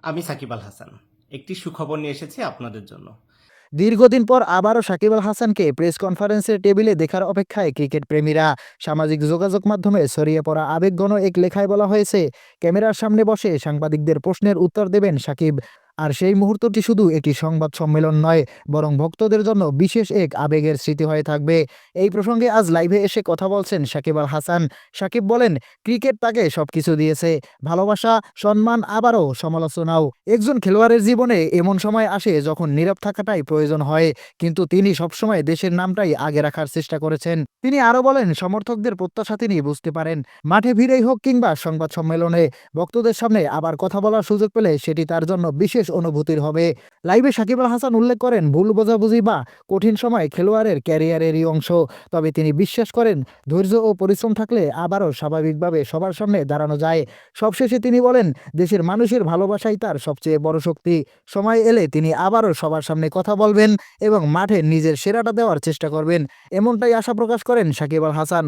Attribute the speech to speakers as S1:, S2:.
S1: আমি সাকিব আল হাসান। একটি সুখবর নিয়ে এসেছি আপনাদের জন্য।
S2: দীর্ঘদিন পর আবারও সাকিব আল হাসানকে প্রেস কনফারেন্সের টেবিলে দেখার অপেক্ষায় ক্রিকেট প্রেমীরা। সামাজিক যোগাযোগ মাধ্যমে ছড়িয়ে পড়া আবেগঘন এক লেখায় বলা হয়েছে, ক্যামেরার সামনে বসে সাংবাদিকদের প্রশ্নের উত্তর দেবেন সাকিব। আর সেই মুহূর্তটি শুধু একটি সংবাদ সম্মেলন নয়, বরং ভক্তদের জন্য বিশেষ এক আবেগের স্মৃতি হয়ে থাকবে। এই প্রসঙ্গে আজ লাইভে এসে কথা বলছেন সাকিব আল হাসান। সাকিব বলেন, ক্রিকেট তাকে সবকিছু দিয়েছে, ভালোবাসা, সম্মান, আবারও সমালোচনাও। একজন খেলোয়াড়ের জীবনে এমন সময় আসে যখন নীরব থাকাটাই প্রয়োজন হয়, কিন্তু তিনি সবসময় দেশের নামটাই আগে রাখার চেষ্টা করেছেন। তিনি আরো বলেন, সমর্থকদের প্রত্যাশা তিনি বুঝতে পারেন। মাঠে ভিড়েই হোক কিংবা সংবাদ সম্মেলনে, ভক্তদের সামনে আবার কথা বলার সুযোগ পেলে সেটি তার জন্য বিশেষ অনুভূতির হবে। লাইভে সাকিব আল হাসান উল্লেখ করেন, ভুল বোঝাবুঝি বা কঠিন সময় খেলোয়াড়ের ক্যারিয়ারেরই অংশ। তবে তিনি বিশ্বাস করেন, ধৈর্য ও পরিশ্রম থাকলে আবারও স্বাভাবিকভাবে সবার সামনে দাঁড়ানো যায়। সবশেষে তিনি বলেন, দেশের মানুষের ভালোবাসাই তার সবচেয়ে বড় শক্তি। সময় এলে তিনি আবারও সবার সামনে কথা বলবেন এবং মাঠে নিজের সেরাটা দেওয়ার চেষ্টা করবেন। এমনটাই আশা প্রকাশ করেন সাকিব আল হাসান।